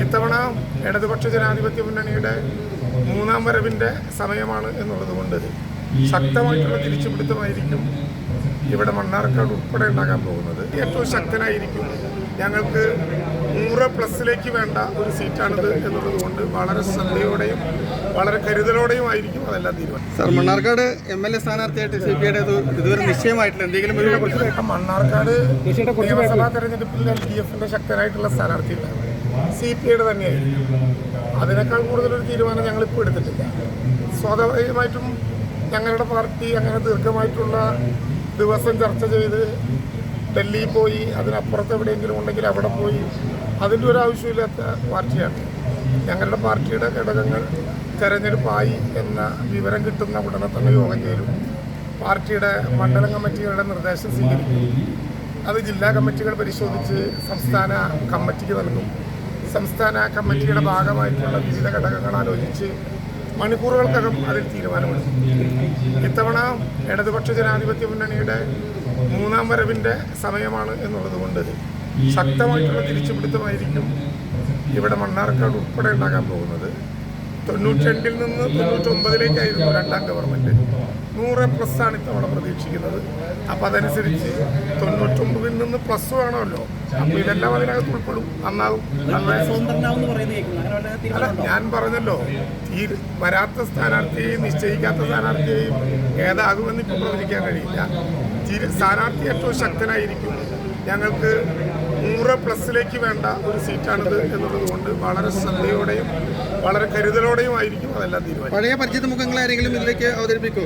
ഇത്തവണ ഇടതുപക്ഷ ജനാധിപത്യ മുന്നണിയുടെ മൂന്നാം വരവിൻ്റെ സമയമാണ് എന്നുള്ളത് കൊണ്ട് ശക്തമായിട്ടുള്ള തിരിച്ചുപിടുത്തമായിരിക്കും ഇവിടെ മണ്ണാർക്കാട് ഉൾപ്പെടെ ഉണ്ടാകാൻ പോകുന്നത്. ഏറ്റവും ശക്തനായിരിക്കും. ഞങ്ങൾക്ക് 100+ വേണ്ട ഒരു സീറ്റാണിത് എന്നുള്ളത് കൊണ്ട് വളരെ ശ്രദ്ധയോടെയും വളരെ കരുതലോടെയും ആയിരിക്കും അതെല്ലാം തീരുമാനം. സാർ, മണ്ണാർക്കാട് MLA സ്ഥാനാർത്ഥിയായിട്ട് CPI ഇതുവരെ നിശ്ചയമായിട്ടില്ല. എന്തെങ്കിലും മണ്ണാർക്കാട് നിയമസഭാ തെരഞ്ഞെടുപ്പിൽ LDF ശക്തനായിട്ടുള്ള സ്ഥാനാർത്ഥിയില്ല, CPI തന്നെയായിരിക്കും. അതിനേക്കാൾ കൂടുതലൊരു തീരുമാനം ഞങ്ങളിപ്പോൾ എടുത്തിട്ടില്ല. സ്വാഭാവികമായിട്ടും ഞങ്ങളുടെ പാർട്ടി അങ്ങനെ ദീർഘമായിട്ടുള്ള ദിവസം ചർച്ച ചെയ്ത് ഡൽഹിയിൽ പോയി അതിനപ്പുറത്ത് എവിടെയെങ്കിലും ഉണ്ടെങ്കിൽ അവിടെ പോയി അതിൻ്റെ ഒരു ആവശ്യമില്ലാത്ത പാർട്ടിയാണ്. ഞങ്ങളുടെ പാർട്ടിയുടെ ഘടകങ്ങൾ തെരഞ്ഞെടുപ്പായി എന്ന വിവരം കിട്ടുന്ന ഉടനെ തന്നെ യോഗം ചേരും. പാർട്ടിയുടെ മണ്ഡലം കമ്മിറ്റികളുടെ നിർദ്ദേശം സ്വീകരിക്കും. അത് ജില്ലാ കമ്മിറ്റികൾ പരിശോധിച്ച് സംസ്ഥാന കമ്മിറ്റിക്ക് നൽകും. സംസ്ഥാന കമ്മിറ്റിയുടെ ഭാഗമായിട്ടുള്ള വിവിധ ഘടകങ്ങൾ ആലോചിച്ച് മണിക്കൂറുകൾക്കകം അതിൽ തീരുമാനമെടുക്കും. ഇത്തവണ ഇടതുപക്ഷ ജനാധിപത്യ മുന്നണിയുടെ മൂന്നാം വരവിൻ്റെ സമയമാണ് എന്നുള്ളത് കൊണ്ട് ശക്തമായിട്ടുള്ള തിരിച്ചുപിടുത്തമായിരിക്കും ഇവിടെ മണ്ണാർക്കാട് ഉൾപ്പെടെ ഉണ്ടാകാൻ പോകുന്നത്. 92-ൽ നിന്ന് 99-ലേക്കായിരുന്നു രണ്ടാം ഗവൺമെൻറ്. 100+ ഇത്തവണ പ്രതീക്ഷിക്കുന്നത്. അപ്പം അതനുസരിച്ച് 99-ൽ നിന്ന് പ്ലസ് വേണമല്ലോ. അപ്പോൾ ഇതെല്ലാം അതിനകത്ത് ഉൾപ്പെടും. നന്നാകും. അല്ല, ഞാൻ പറഞ്ഞല്ലോ, വരാത്ത സ്ഥാനാർത്ഥിയെയും നിശ്ചയിക്കാത്ത സ്ഥാനാർത്ഥിയെയും ഏതാകുമെന്ന് ഇപ്പം പ്രവചിക്കാൻ കഴിയില്ല. സ്ഥാനാർത്ഥി ഏറ്റവും ശക്തനായിരിക്കും. ഞങ്ങൾക്ക് 100+ വേണ്ട ഒരു സീറ്റാണിത് എന്നുള്ളത് കൊണ്ട് വളരെ ശ്രദ്ധയോടെയും വളരെ കരുതലോടെയും ആയിരിക്കും അതെല്ലാം തീരുമാനം. പഴയ പരിചിത മുഖങ്ങളെ ആരെങ്കിലും ഇതിലേക്ക് അവതരിപ്പിക്കും?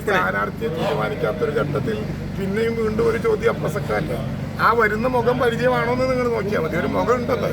സ്ഥാനാർത്ഥിയെ തീരുമാനിക്കാത്തൊരു ഘട്ടത്തിൽ പിന്നെയും വീണ്ടും ഒരു ചോദ്യം അപ്രസക്തമല്ല. ആ വരുന്ന മുഖം പരിചയമാണോ എന്ന് നിങ്ങൾ നോക്കിയാൽ മതി. ഒരു മുഖം ഉണ്ടല്ലോ.